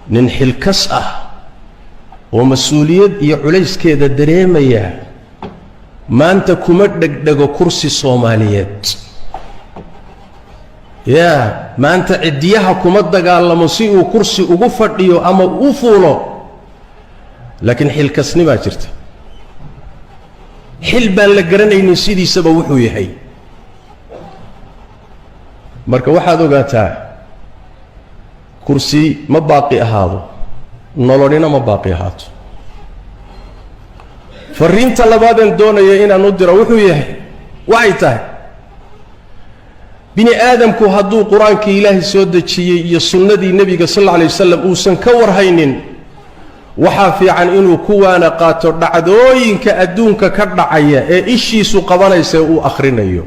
nin xilkas ah oo mas'uuliyad iyo culayskeeda dareemaya maanta kuma dhegdhego kursi Soomaaliyeed maanta cidiyaha kuma dagaalamo si uu kursi ugu fadhiyo ama u fuulo laakiin xilkasnima jirta xil baan la garanaynin sidiisaba wuxuu yahay marka waxaad ogaataa kursi ma baaqi ahaado nololina ma baaqi ahaato fariinta labaadeen doonaya inaan u diro wuxuu yahay waxay tahay bini aadamku hadduu quraanka ilaahay soo dejiyay iyo sunnadii nabiga sallallahu alayhi wasallam uusan ka warhaynin waxa fiican inuu kuwaana qaato dhacdooyinka adduunka ka dhacaya ee ishiisu qabanaysa uu akhrinayo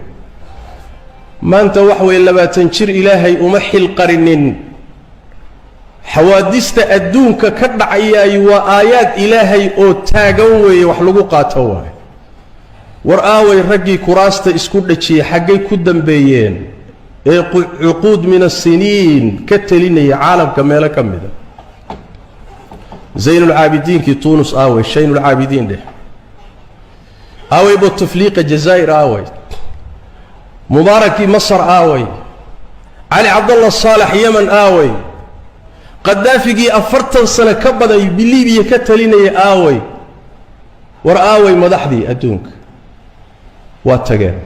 maanta wax way 20 jir ilaahay uma xil qarinin xawaadista adduunka ka dhacayay waa aayaad ilaahay oo taagan weeye wax lagu qaato waay war aaway raggii kuraasta isku dhajiyay xaggay ku dambeeyeen ee uquud min as-siniin ka talinaya caalamka meelo ka mid ah زين العابدين في تونس آوي شين العابدين ده آوي بوتفليق الجزائر آوي مبارك مصر آوي علي عبد الله الصالح يمن آوي قدافي أفرتن سنة كبدا بليبيا كتلين آوي ورآوي مدحدي أدونك واتقان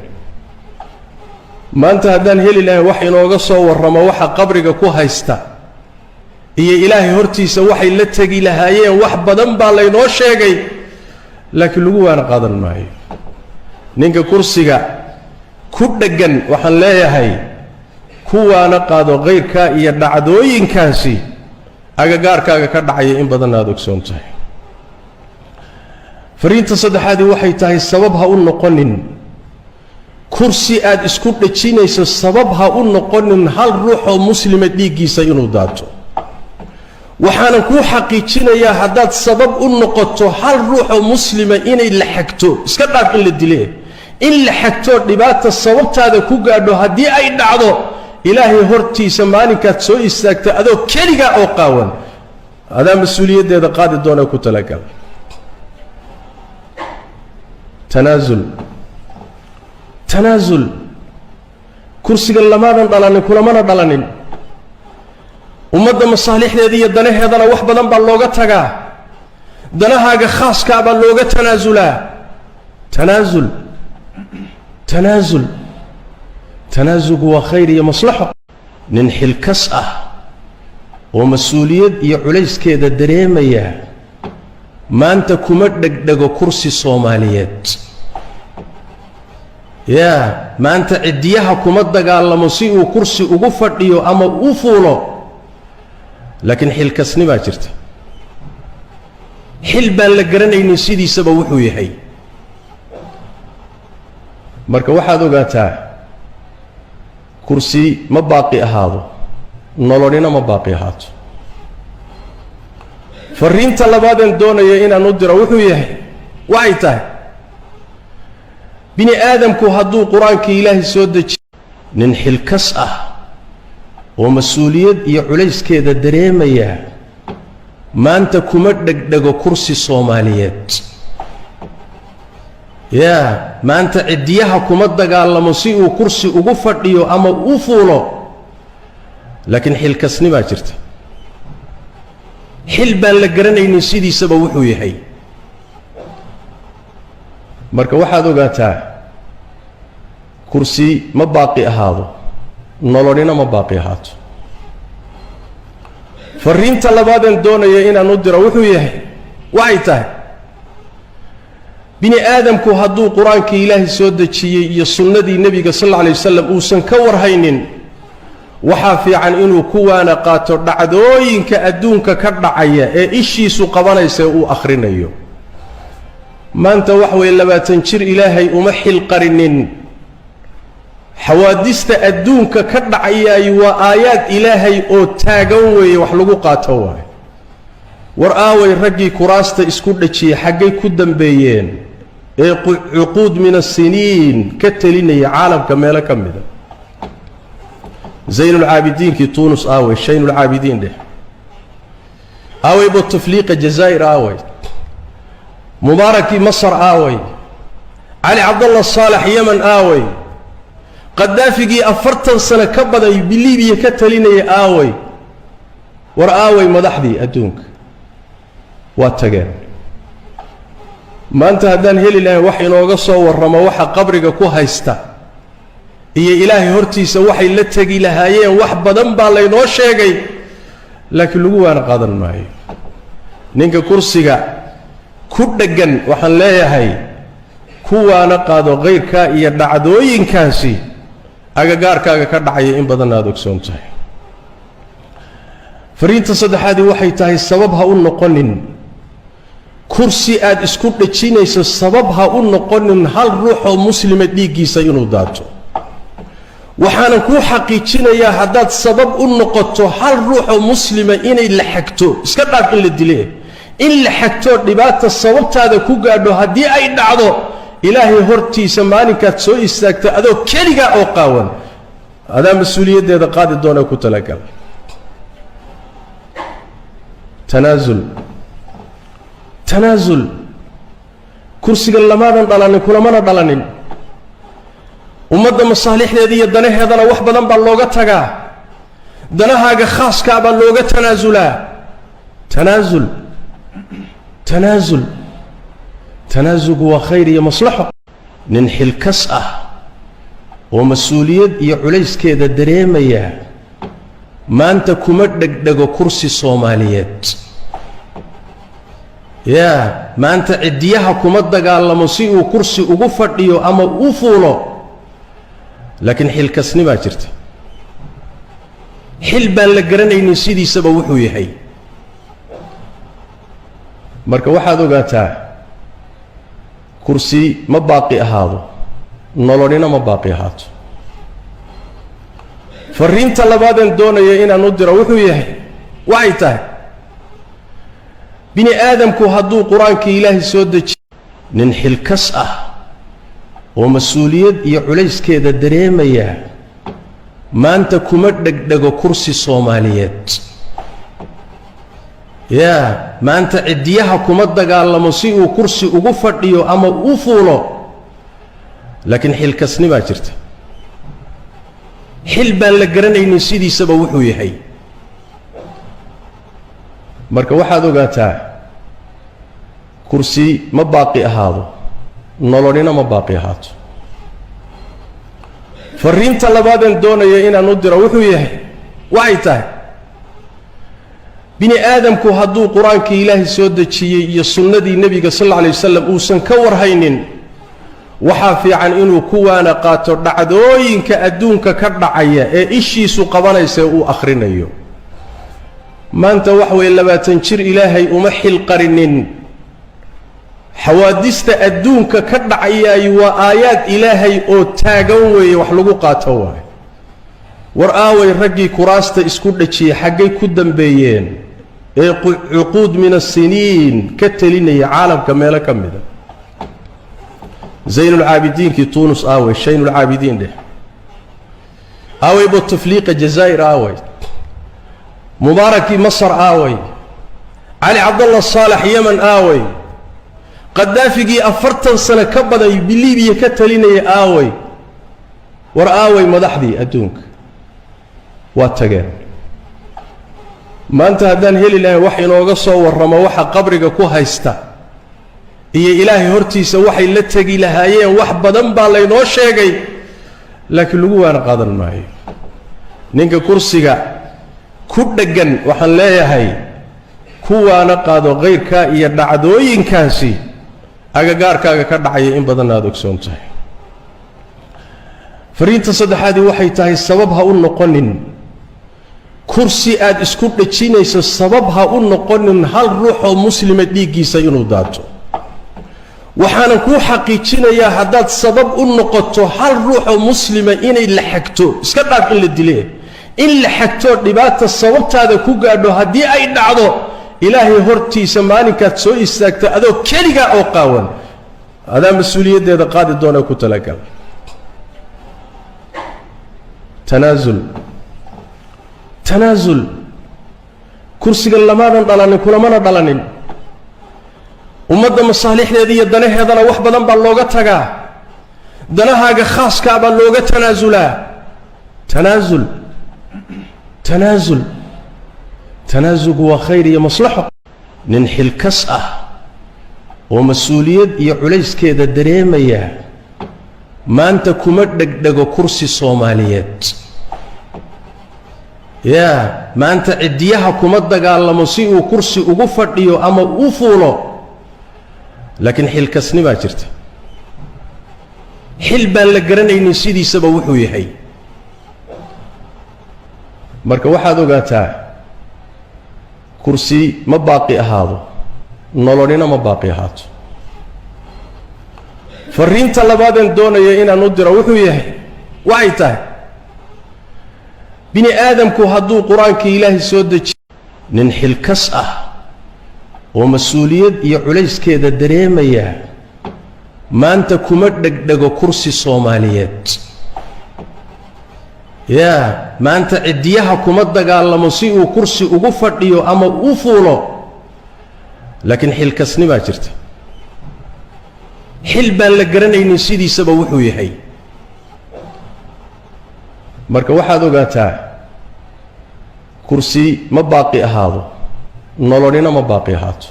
ما أنت هدان هيلي الله وحي نوغصه والرما وحا قبرك كوهايستا iyo ilaahay hortiisa waxay la tagi lahaayeen wax badan baa la inoo sheegay laakiin lagu waana qaadan maayo ninka kursiga ku dhagan waxaan leeyahay kuwaana qaado qeyrka iyo dhacdooyinkaasi agagaarkaaga ka dhacaya in badan aad ogsoon tahay fariinta saddexaad waxay tahay sabab ha u noqonin kursi aad isku dhajinayso sabab ha u noqonin hal ruux oo muslima dhiigiisa inuu daato waxaan ku xaqiijinayaa haddaad sabab u noqoto hal ruux oo muslima inay la xagto iska dhaaf in la dilay in la xagto dhibaato sababtaada ku gaadho haddii ay dhacdo ilaahay hortiisa maalinkaad soo istaagto adoo keliga oo qaawan adaa mas'uuliyadeeda qaadi doona ku talagal tanaazul kursiga lamadan dhalanin kulamana dhalanin ummadda masaalixdeeda iyo danaheedana wax badan baa looga tagaa danahaaga khaaska baa looga tanaazulaa tanaazugu waa khayr iyo maslaxo nin xilkas ah oo mas'uuliyad iyo culayskeeda dareemaya maanta kuma dhegdhego kursi Soomaaliyeed maanta cidiyaha kuma dagaalamo si uu kursi ugu fadhiyo ama u fuulo laakiin xilkasnima jirta xil baan la garanaynin sidiisaba wuxuu yahay marka waxaad ogaataa kursi ma baaqi ahaado nololina ma baaqi ahaato fariinta labaadeen doonaya inaan u diro wuxuu yahay waxay tahay bini aadamku hadduu quraanka ilaahay soo dejiyo nin xilkas ah oo mas'uuliyad iyo culayskeeda dareemaya maanta kuma dhegdhego kursi Soomaaliyeed maanta cidiyaha kuma dagaalamo si uu kursi ugu fadhiyo ama u fuulo laakiin xilkasnima jirta xil baan la garanaynin sidiisaba wuxuu yahay marka waxaad ogaataa kursi ma baaqi ahaado nololina ma baaqi ahaato fariinta labaadeen doonaya inaan u diro wuxuu yahay waxay tahay bini aadamku hadduu quraanka ilaahay soo dejiyay iyo sunnadii nabiga sallallahu alayhi wasallam uusan ka warhaynin waxa fiican inuu kuwaana qaato dhacdooyinka adduunka ka dhacaya ee ishiisu qabanaysa uu akhrinayo maanta wax way 20 jir ilaahay uma xil qarinin xawaadista adduunka ka dhacayay waa aayaad ilaahay oo taagan weeye wax lagu qaato waay war aaway raggii kuraasta isku dhajiyay xaggay ku dambeeyeen ee uquud min as-siniin ka talinaya caalamka meelo ka mid ah زين العابدين في تونس آوي شين العابدين ده aaway bouteflika jazaa'ir aaway mubaarakii masar aaway cali cabdallah saalax yeman aaway qadaafigii 40 sano ka badan biliibiya ka talinaya aaway war aaway madaxdii adduunka waa tageen maanta haddaan heli lahayn wax inooga soo warramo waxa qabriga ku haysta iyo ilaahay hortiisa waxay la tegi lahaayeen wax badan baa laynoo sheegay laakiin lagu waana qaadan maayo ninka kursiga ku dheggan waxaan leeyahay kuwaana qaado qayrkaa iyo dhacdooyinkaasi agagaarkaaga ka dhacaya in badan aad ogsoon tahay fariinta saddexaadii waxay tahay sabab ha u noqonin kursi aad isku dhajinayso sabab ha u noqonin hal ruux oo muslima dhiiggiisa inuu daato waxaanan kuu xaqiijinayaa haddaad sabab u noqoto hal ruux oo muslima inay la xagto iska dhaaf in la dile in la xagto dhibaata sababtaada ku gaadho haddii ay dhacdo ilaahay hortiisa maalinkaad soo istaagto adoo keligaa oo qaawan adaa mas-uuliyaddeeda qaadi doona ku talagal tanaasul kursiga lamaadan dhalanin kulamana dhalanin ummadda masaalixdeeda iyo danaheedana wax badan baa looga tagaa danahaaga khaaskaa baa looga tanaasulaa tanaasulku waa khayr iyo maslaxo nin xilkas ah oo mas-uuliyad iyo culayskeeda dareemaya maanta kuma dhegdhego kursi soomaaliyeed yaa maanta ciddiyaha kuma dagaalamo si uu kursi ugu fadhiyo ama u fuulo laakiin xilkasnimaa jirta xil baan la garanaynin sidiisaba wuxuu yahay marka waxaad ogaataa kursi ma baaqi ahaado nololina ma baaqi ahaato fariinta labaadeen doonaya inaan u diro wuxuu yahay waxay tahay bini aadamku hadduu qur-aankii ilaahay soo dejiyo nin xilkas ah oo mas-uuliyad iyo culayskeeda dareemaya maanta kuma dhegdhego kursi soomaaliyeed yaa maanta ciddiyaha kuma dagaalamo si uu kursi ugu fadhiyo ama u fuulo laakiin xilkasnimaa jirta xil baan la garanaynin sidiisaba wuxuu yahay marka waxaad ogaataa kursi ma baaqi ahaado nololina ma baaqi ahaato fariinta labaadeen doonaya inaan u diro wuxuu yahay waxay tahay bini aadamku hadduu qur-aankii ilaahay soo dejiyey iyo sunnadii nebiga sal alla alay wasalam uusan ka warhaynin waxaa fiican inuu kuwaana qaato dhacdooyinka adduunka ka dhacaya ee ishiisu qabanaysa uu akhrinayo maanta wax weeye 20 jir ilaahay uma xil qarinin xawaadista adduunka ka dhacayay waa aayaad ilaahay oo taagan weeye wax lagu qaato waay war aaway raggii kuraasta isku dhajiyay xaggay ku dambeeyeen ee cuquud min as-siniin ka talinaya caalamka meelo ka mida zaynul caabidiinkii tuunus aaway shaynul caabidiin dheh aaway bouteflika jazaa'ir aaway mubaarakii masar aaway cali cabdallah saalax yeman aaway qadaafigii 40 sano ka badan biliibiya ka talinaya aaway war aaway madaxdii adduunka waa tageen maanta haddaan heli lahayn wax inooga soo warramo waxa qabriga ku haysta iyo ilaahay hortiisa waxay la tegi lahaayeen wax badan baa laynoo sheegay laakiin lagu waana qaadan maayo ninka kursiga ku dheggan waxaan leeyahay kuwaana qaado qayrkaa iyo dhacdooyinkaasi agagaarkaaga ka dhacaya in badan aad ogsoon tahay fariinta saddexaadii waxay tahay sabab ha u noqonin kursi aad isku dhajinayso sabab ha u noqonin hal ruux oo muslima dhiiggiisa inuu daato waxaanan kuu xaqiijinayaa haddaad sabab u noqoto hal ruux oo muslima inay la xagto iska dhaaf in la dile in la xagto dhibaata sababtaada ku gaadho haddii ay dhacdo ilaahay hortiisa maalinkaad soo istaagto adoo keligaa oo qaawan adaa mas-uuliyaddeeda qaadi doona ku talagal tanaasul kursiga lamaadan dhalanin kulamana dhalanin ummadda masaalixdeeda iyo danaheedana wax badan baa looga tagaa danahaaga khaaskaa baa looga tanaasulaa tanaasulku waa khayr iyo maslaxo nin xilkas ah oo mas-uuliyad iyo culayskeeda dareemaya maanta kuma dhegdhego kursi soomaaliyeed yaa maanta ciddiyaha kuma dagaalamo si uu kursi ugu fadhiyo ama u fuulo laakiin xilkasnibaa jirta xil baan la garanaynin sidiisaba wuxuu yahay marka waxaad ogaataa kursi ma baaqi ahaado nolonina ma baaqi ahaato fariinta labaadeen doonaya inaan u diro wuxuu yahay waxay tahay bini aadamku hadduu qur-aankii ilaahay soo dejiyo nin xilkas ah oo mas-uuliyad iyo culayskeeda dareemaya maanta kuma dhegdhego kursi soomaaliyeed yaa maanta ciddiyaha kuma dagaalamo si uu kursi ugu fadhiyo ama u fuulo laakiin xilkasnibaa jirta xil baan la garanaynin sidiisaba wuxuu yahay marka waxaad ogaataa kursi ma baaqi ahaado nolonina ma baaqi ahaato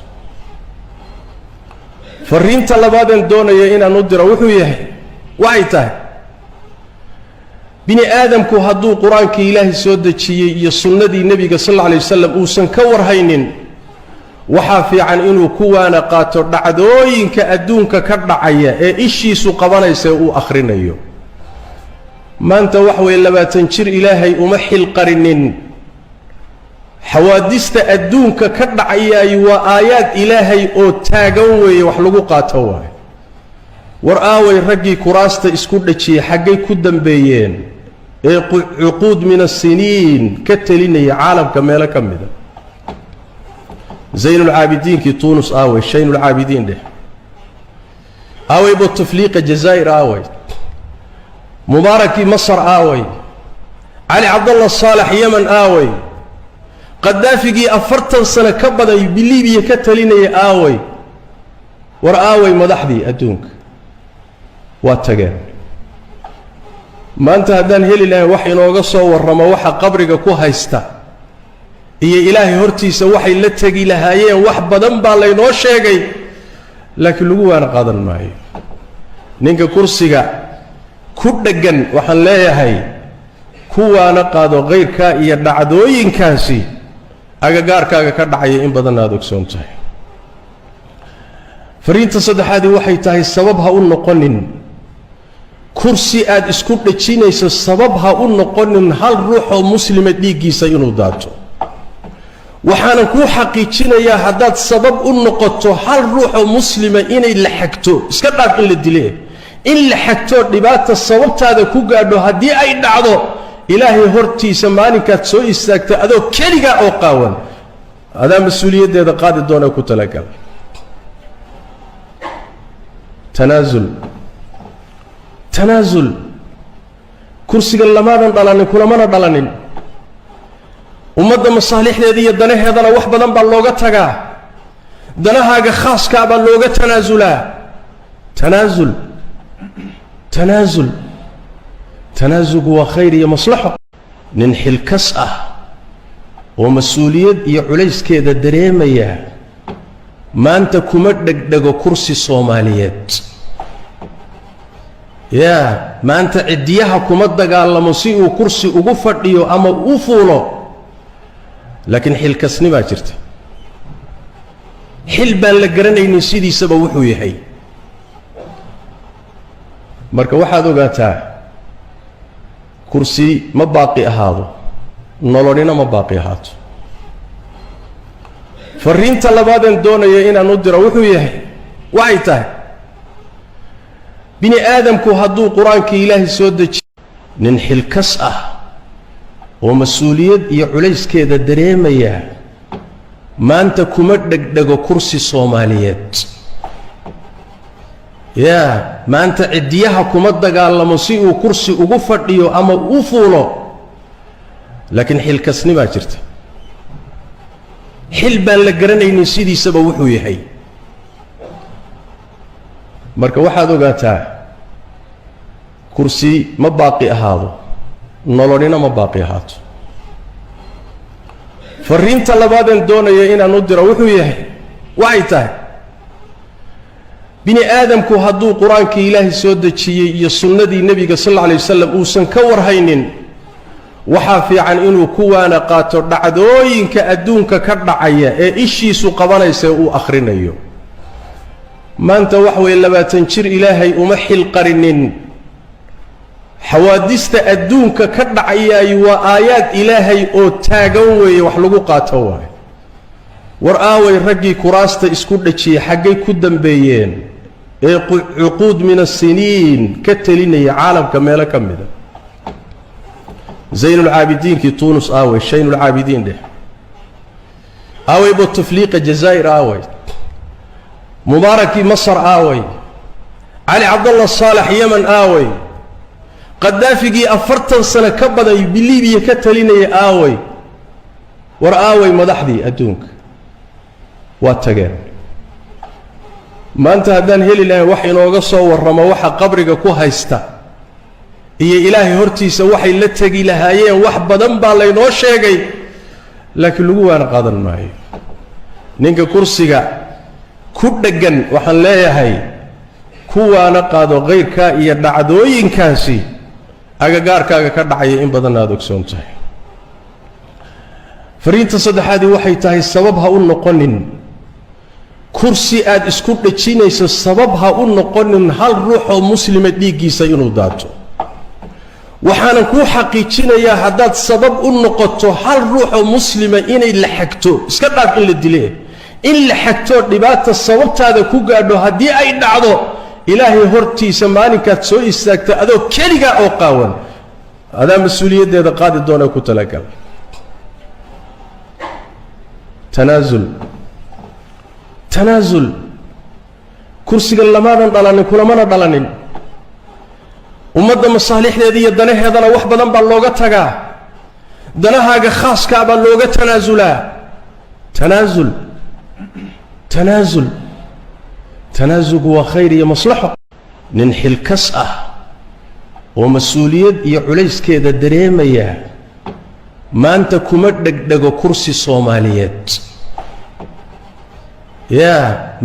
fariinta labaadeen doonaya inaan u diro wuxuu yahay waxay tahay bini aadamku hadduu qur-aankii ilaahay soo dejiyey iyo sunnadii nebiga sal alla alay wasalam uusan ka warhaynin waxaa fiican inuu kuwaana qaato dhacdooyinka adduunka ka dhacaya ee ishiisu qabanaysa ee uu akhrinayo maanta wax weeye 20 jir ilaahay uma xilqarinin xawaadista adduunka ka dhacayay waa aayaad ilaahay oo taagan weeye wax lagu qaato waay war aaway raggii kuraasta isku dhajiyay xaggay ku dambeeyeen ee cuquud min as-siniin ka talinaya caalamka meelo ka mida زين العابدين كي تونس آوي شين العابدين ده آوي بوتفليق الجزائر آوي مبارك مصر آوي علي عبد الله الصالح يمن آوي قدافي أفرتن سنة كبدا بليبيا كتليني آوي ورآوي مدحدي أدونك واتقان ما أنت هدان هلي لها وحي نوغصو والرما وحا قبرك كو هايستا iyo ilaahay hortiisa waxay la tagi lahaayeen wax badan baa la inoo sheegay laakiin lagu waan qaadan maayo ninka kursiga ku dhagan waxaan leeyahay kuwaana qaado qeyrka iyo dhacdooyinkaasi agagaarkaaga ka dhacaya in badan aad ogsoon tahay fariinta saddexaad waxay tahay sabab ha u noqonin kursi aad isku dhajinayso sabab ha u noqonin hal ruux oo muslima dhiigiisa inuu daato waxaan ku xaqiijinayaa haddaad sabab u noqoto hal ruux oo muslima inay la xagto iska dhaaf in la dilay in la xagto dhibaata sababtaada ku gaadho haddii ay dhacdo ilaahay hortiisa maalinkaad soo istaagto adoo keliga oo qaawan adaa mas'uuliyaddeeda qaadi doona ku talagal tanaasul kursiga lamaadan dhalanin kulamana dhalanin ummadda masaalixdeeda iyo danaheedana wax badan baa looga tagaa danahaaga khaaskaa baa looga tanaasulaa tanaasulku waa khayr iyo maslaxo nin xilkas ah oo mas-uuliyad iyo culayskeeda dareemaya maanta kuma dhegdhego kursi soomaaliyeed yaa maanta ciddiyaha kuma dagaalamo si uu kursi ugu fadhiyo ama u fuulo laakiin xilkasnibaa jirta xil baan la garanaynin sidiisaba wuxuu yahay marka waxaad ogaataa kursi ma baaqi ahaado nolonina ma baaqi ahaato fariinta labaadeen doonaya inaan u diro wuxuu yahay waxay tahay bini aadamku hadduu qur-aankii ilaahay soo dejiyo nin xilkas ah oo mas-uuliyad iyo culayskeeda dareemaya maanta kuma dhegdhego kursi soomaaliyeed yaa maanta ciddiyaha kuma dagaalamo si uu kursi ugu fadhiyo ama u fuulo laakiin xilkasnibaa jirta xil baan la garanaynin sidiisaba wuxuu yahay. marka waxaad ogaataa kursi ma baaqi ahaado, nololina ma baaqi ahaato. fariinta labaadeen doonaya inaan u diro wuxuu yahay waxay tahay bini aadamku hadduu qur-aankii ilaahay soo dejiyey iyo sunnadii nebiga sal alla alay wasalam uusan ka warhaynin, waxaa fiican inuu kuwaana qaato dhacdooyinka adduunka ka dhacaya ee ishiisu qabanaysa uu akhrinayo. maanta wax weeye 20 jir ilaahay uma xilqarinin. xawaadista adduunka ka dhacayay waa aayaad ilaahay oo taagan weeye wax lagu qaato waaye. war aaway raggii kuraasta isku dhajiyey xaggay ku dambeeyeen ee cuquud min asiniin ka telinaya caalamka meelo ka mida. zaynulcaabidiinkii tuunus aaway, shaynulcaabidiin dheh aaway, butufliiqa jazaa'ir aaway, mubaarakii masar aaway, cali cabdallah saalax yeman aaway, qadaafigii 40 sano ka badan biliibiya ka talinaya aaway. war aaway madaxdii adduunka waa tageen. maanta haddaan heli lahayn wax inooga soo warramo waxa qabriga ku haysta iyo ilaahay hortiisa waxay la tegi lahaayeen, wax badan baa laynoo sheegay, laakiin lagu waana qaadan maayo. ninka kursiga ku dheggan waxaan leeyahay kuwaana qaado kayrkaa iyo dhacdooyinkaasi agagaarkaaga ka dhacaya in badan aad ogsoon tahay. fariinta saddexaadii waxay tahay sabab ha u noqonin kursi aad isku dhajinayso, sabab ha u noqonin hal ruux oo muslima dhiiggiisa inuu daato. waxaanan kuu xaqiijinayaa haddaad sabab u noqoto hal ruux oo muslima inay la xagto, iska dhaaf in la dile, in la xagto dhibaata sababtaada ku gaadho haddii ay dhacdo, ilaahay hortiisa maalinkaad soo istaagta adoo keligaa oo qaawan, adaa mas-uuliyaddeeda qaadi doona ku talagal. tanaasul kursigan lamaadan dhalanin, kulamana dhalanin. ummadda masaalixdeeda iyo danaheedana wax badan baa looga tagaa, danahaaga khaaskaa baa looga tanaasulaa. tanaasulku waa khayr iyo maslaxo. nin xilkas ah oo mas-uuliyad iyo culayskeeda dareemaya maanta kuma dhegdhego kursi Soomaaliyeed.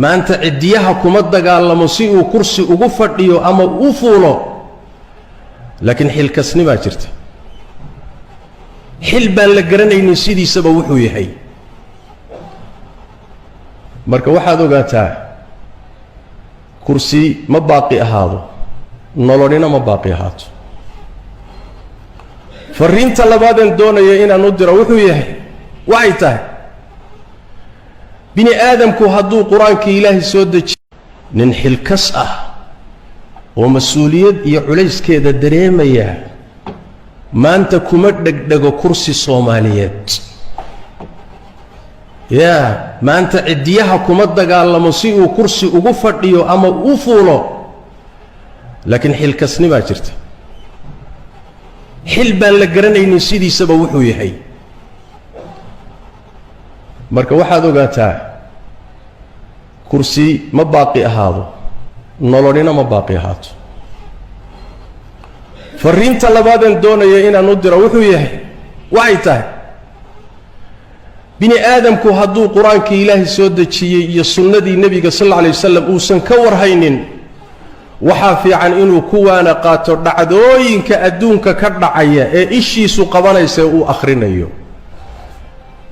maanta ciddiyaha kuma dagaalamo si uu kursi ugu fadhiyo ama u fuulo, laakiin xilkasnimaa jirta. xil baan la garanaynin sidiisaba wuxuu yahay. marka waxaad ogaataa kursi ma baaqi ahaado, nololina ma baaqi ahaato. fariinta labaadeen doonaya inaan u diro wuxuu yahay waxay tahay bini aadamku hadduu qur-aankii ilaahay soo dejiyo, nin xilkas ah oo mas-uuliyad iyo culayskeeda dareemaya maanta kuma dhegdhego kursi Soomaaliyeed. maanta ciddiyaha kuma dagaalamo si uu kursi ugu fadhiyo ama u fuulo, laakiin xilkasnimaa jirta. xil baan la garanaynin sidiisaba wuxuu yahay. marka waxaad ogaataa kursi ma baaqi ahaado, nololina ma baaqi ahaato. fariinta labaadeen doonaya inaan u diro wuxuu yahay waxay tahay bini aadamku hadduu qur-aankii ilaahay soo dejiyey iyo sunnadii nebiga sal alla alay wasalam uusan ka warhaynin, waxaa fiican inuu kuwaana qaato dhacdooyinka adduunka ka dhacaya ee ishiisu qabanaysa uu akhrinayo.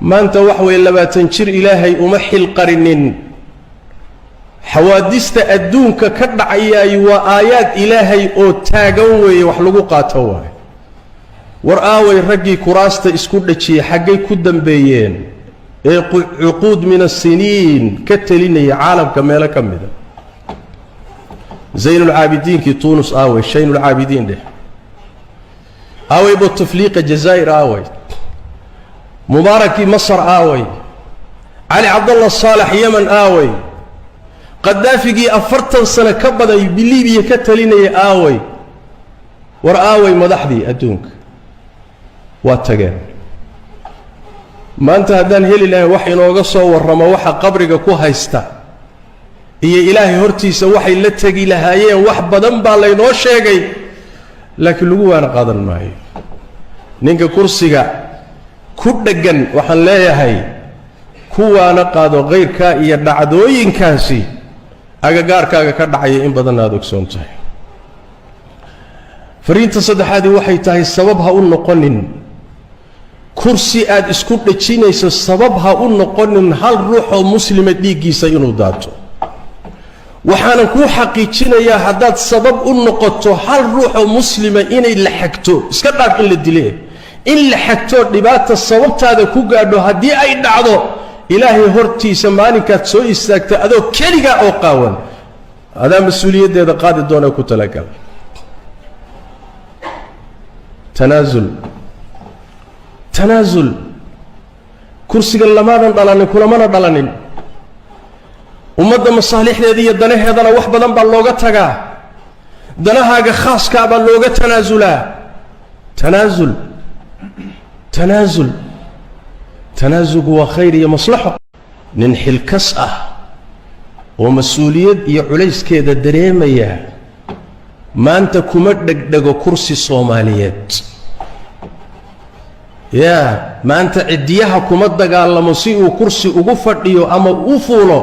maanta wax weeye 20 jir ilaahay uma xilqarinin. xawaadista adduunka ka dhacayay waa aayaad ilaahay oo taagan weeye wax lagu qaato waaye. war aaway raggii kuraasta isku dhajiyey xaggay ku dambeeyeen ee cuquud min asiniin ka telinaya caalamka meelo ka mida. zaynulcaabidiinkii tuunus aaway, shaynulcaabidiin dheh aaway, butufliiqa jazaa'ir aaway, mubaarakii masar aaway, cali cabdallah saalax yeman aaway, qadaafigii 40 sano ka badan biliibiya ka talinaya aaway. war aaway madaxdii adduunka waa tageen. maanta haddaan heli lahayn wax inooga soo warramo waxa qabriga ku haysta iyo ilaahay hortiisa waxay la tegi lahaayeen wax badan baa laynoo sheegay, laakiin lagu waana qaadan maayo. ninka kursiga ku dheggan waxaan leeyahay kuwaana qaado kayrkaa iyo dhacdooyinkaasi agagaarkaaga ka dhacaya in badan aad ogsoon tahay. fariinta saddexaadii waxay tahay sabab ha u noqonin kursi aad isku dhejinayso, sabab ha u noqonin hal ruux oo muslima dhiiggiisa inuu daato. waxaanan kuu xaqiijinayaa haddaad sabab u noqoto hal ruux oo muslima inay la xagto, iska dhaaf in la dile, in la xagto dhibaata sababtaada ku gaadho haddii ay dhacdo, ilaahay hortiisa maalinkaad soo istaagta adoo keligaa oo qaawan, adaa mas-uuliyaddeeda qaadi doona ku talagal. tanaasul kursiga lamaadan dhalanin, kulamana dhalanin. ummadda masaalixdeeda iyo danaheedana wax badan baa looga tagaa, danahaaga khaaskaa baa looga tanaasulaa. tanaasulku waa khayr iyo maslaxo. nin xilkas ah oo mas-uuliyad iyo culayskeeda dareemaya maanta kuma dhegdhego kursi Soomaaliyeed. maanta ciddiyaha kuma dagaalamo si uu kursi ugu fadhiyo ama u fuulo,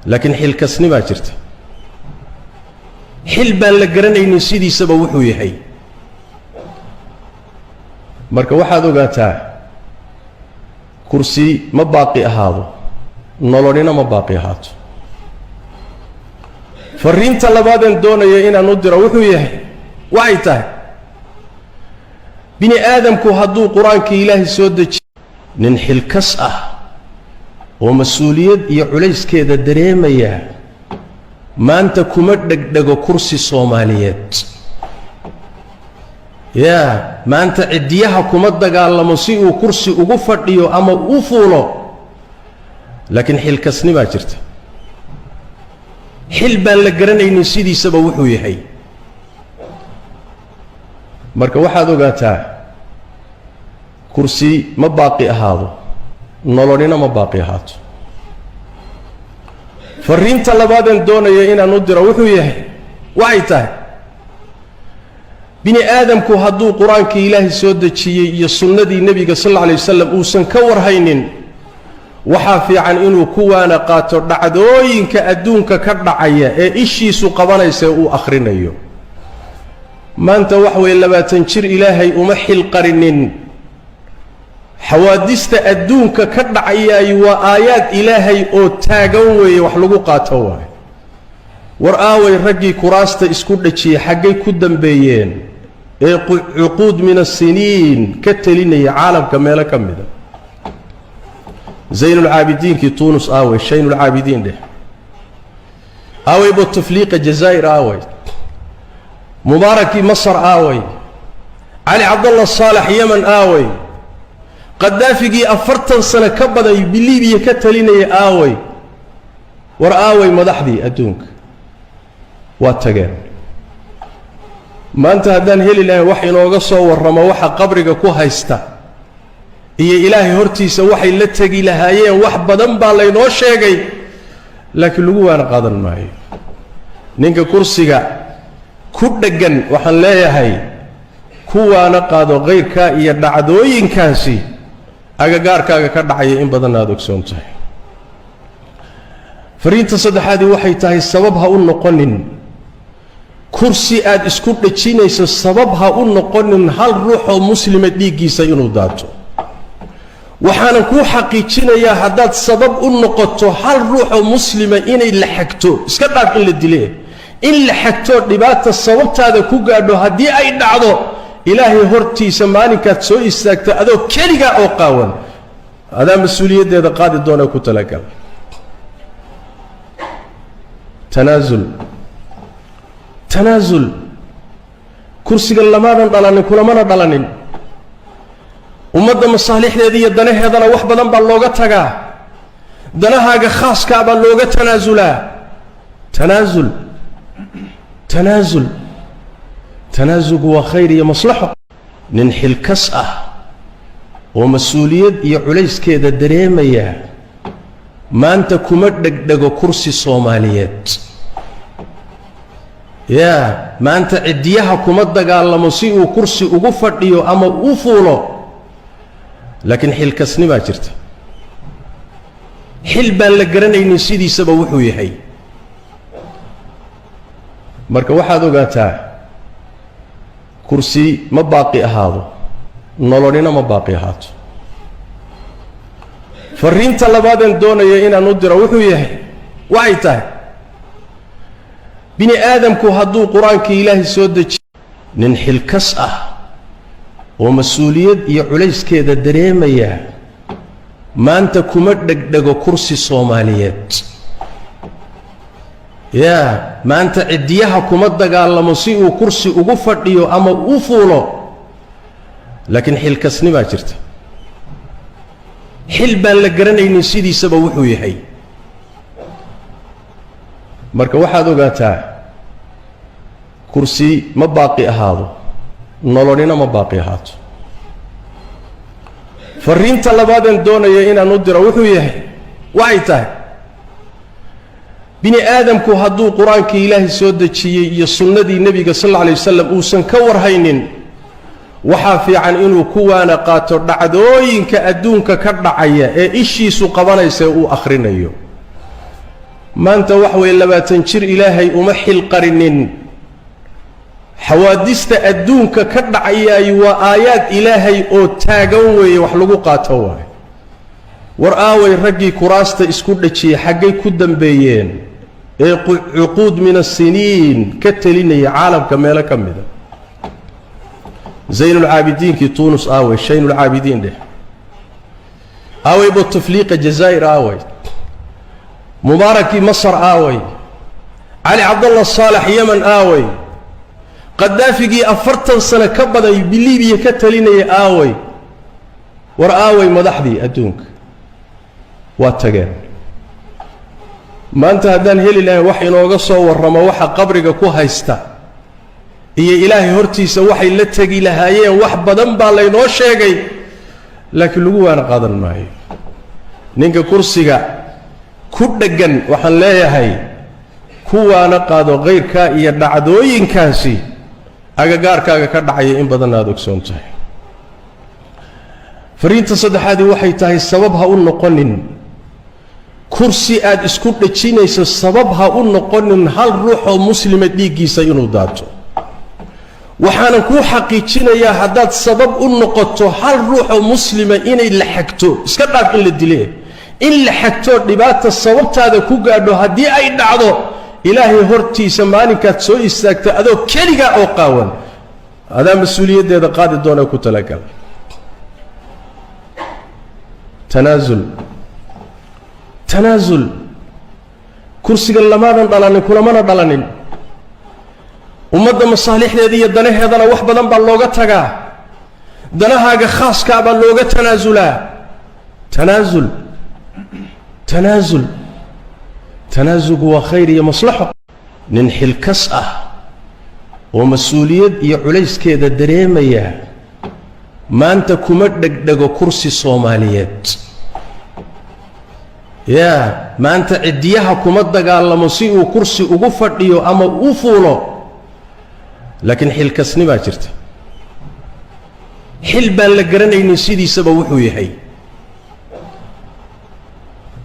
laakiin xilkasni baa jirta. xil baan la garanaynin sidiisaba wuxuu yahay. marka waxaad ogaataa kursi ma baaqi ahaado, nololina ma baaqi ahaato. fariinta labaadeen doonaya inaan u diro wuxuu yahay waxay tahay bini aadamku hadduu qur-aanka ilaahay soo dejiyo, nin xilkas ah oo mas-uuliyad iyo culayskeeda dareemaya maanta kuma dhegdhego kursi Soomaaliyeed. maanta ciddiyaha kuma dagaalamo si uu kursi ugu fadhiyo ama u fuulo, laakiin xilkasni baa jirta. xil baan la garanaynin sidiisaba wuxuu yahay. marka waxaad ogaataa kursi ma baaqi ahaado, nololina ma baaqi ahaato. fariinta labaadeen doonaya inaan u diro wuxuu yahay waxay tahay bini aadamku hadduu qur-aanka ilaahay soo dejiyey iyo sunnadii nebiga sal alla alay wasalam uusan ka warhaynin, waxaa fiican inuu ku waana qaato dhacdooyinka adduunka ka dhacaya ee ishiisu qabanaysa uu akhrinayo. maanta wax weeye 20 jir ilaahay uma xil qarinin. xawaadista adduunka ka dhacayay waa aayaad ilaahay oo taagan weeye, wax lagu qaato waaye. war aaway raggii kuraasta isku dhajiyey xaggay ku dambeeyeen ee cuquud min asiniin ka telinaya caalamka meelo ka mida. zaynulcaabidiinkii tuunus aaway, shaynulcaabidiin dheh aaway, butafliiqa jazaa'ir aaway, mubaarakii masar aaway, cali cabdallah saalax yeman aaway, qadaafigii 40 sano ka badan biliibiya ka talinaya aaway. war aaway madaxdii adduunka waa tageen. maanta haddaan heli lahayn wax inooga soo warramo waxa qabriga ku haysta iyo ilaahay hortiisa waxay la tegi lahaayeen wax badan baa laynoo sheegay, laakiin lagu waana qaadan maayo. ninka kursiga ku dheggan waxaan leeyahay kuwaana qaado kayrkaa iyo dhacdooyinkaasi agagaarkaaga ka dhacaya in badan aad ogsoon tahay. fariinta saddexaadii waxay tahay sabab ha u noqonin kursi aad isku dhejinayso, sabab ha u noqonin hal ruux oo muslima dhiiggiisa inuu daato. waxaanan kuu xaqiijinayaa haddaad sabab u noqoto hal ruux oo muslima inay la xagto, iska dhaaf in la dile, in la xagto dhibaata sababtaada ku gaadho haddii ay dhacdo, ilaahay hortiisa maalinkaad soo istaagta adoo keligaa oo qaawan, adaa mas-uuliyaddeeda qaadi doona ku talagal. tanaasul kursiga lamaadan dhalanin, kulamana dhalanin. ummadda masaalixdeeda iyo danaheedana wax badan baa looga tagaa, danahaaga khaaskaa baa looga tanaasulaa. tanaasulku waa khayr iyo maslaxo. nin xilkas ah oo mas-uuliyad iyo culayskeeda dareemaya maanta kuma dhegdhego kursi Soomaaliyeed maanta cidiyaha kuma dagaalamo si uu kursi ugu fadhiyo ama u fuulo laakiin xilkasnima jirta xil baan la garanaynin sidiisaba wuxuu yahay marka waxaad ogaataa kursi ma baaqi ahaado nololina ma baaqi ahaato fariinta labaadeen doonaya inaan u diro wuxuu yahay waxay tahay bini aadamku hadduu qur-aanka ilaahay soo dejiyo nin xilkas ah oo mas-uuliyad iyo culayskeeda dareemaya maanta kuma dhegdhego kursi Soomaaliyeed maanta cidiyaha kuma dagaalamo si uu kursi ugu fadhiyo ama u fuulo laakiin xilkasnima jirta xil baan la garanaynin sidiisaba wuxuu yahay marka waxaad ogaataa kursi ma baaqi ahaado nololina ma baaqi ahaato fariinta labaadeen doonaya inaan u diro wuxuu yahay waxay tahay bini aadamku hadduu qur-aanka ilaahay soo dejiyey iyo sunnadii nebiga sallallahu alayhi wasallam uusan ka warhaynin waxaa fiican inuu kuwaana qaato dhacdooyinka adduunka ka dhacaya ee ishiisu qabanaysa uu akhrinayo maanta wax way 20 jir ilaahay uma xil qarinin xawaadista adduunka ka dhacayay waa aayaad ilaahay oo taagan weeye wax lagu qaato waay war aaway raggii kuraasta isku dhajiyay xaggay ku dambeeyeen ee cuquud min as-siniin ka talinaya caalamka meelo ka mida زين العابدين كي تونس آوي شين العابدين ده آوي بوتفليقة جزائر آوي مبارك مصر آوي علي عبد الله الصالح يمن آوي قدافي أفرتن سنة كبدا بليبيا كتلين آوي ور آوي مدحدي أدونك واتقان ما أنت هدان هيلي لها وحي نوغصو ورما وحا قبرك كوهايستا iyo ilaahay hortiisa waxay la tagi lahaayeen wax badan baa la inoo sheegay laakiin lagu waana qaadan maayo ninka kursiga ku dhagan waxaan leeyahay kuwaana qaado qeyrka iyo dhacdooyinkaasi agagaarkaaga ka dhacaya in badan aad ogsoon tahay fariinta saddexaad waxay tahay sabab ha u noqonin kursi aad isku dhajinayso sabab ha u noqonin hal ruux oo muslima dhiigiisa inuu daato waxaan ku xaqiijinayaa haddaad sabab u noqoto hal ruux oo muslima inay la xagto iska dhaaf in la dilay in la xagto dhibaato sababtaada ku gaadho haddii ay dhacdo ilaahay hortiisa maalinkaad soo istaagto adoo keliga oo qaawan adaa mas'uuliyaddeeda qaadi doona ku talagal tanaazul kursiga lamadan dhalanin kulamana dhalanin ummadda masaalixdeeda iyo danaheedana wax badan baa looga tagaa danahaaga khaaska baa looga tanaazulaa tanaazulku waa khayr iyo maslaxo nin xilkas ah oo mas-uuliyad iyo culayskeeda dareemaya maanta kuma dhegdhego kursi Soomaaliyeed maanta cidiyaha kuma dagaalamo si uu kursi ugu fadhiyo ama u fuulo laakiin xilkasnima jirta xil baan la garanaynin sidiisaba wuxuu yahay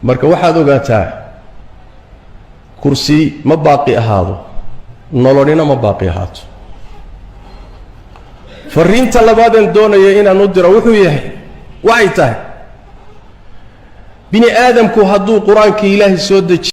marka waxaad ogaataa kursi ma baaqi ahaado nololina ma baaqi ahaato fariinta labaadeen doonaya inaan u diro wuxuu yahay waxay tahay bini aadamku hadduu qur-aanka ilaahay soo dejiyo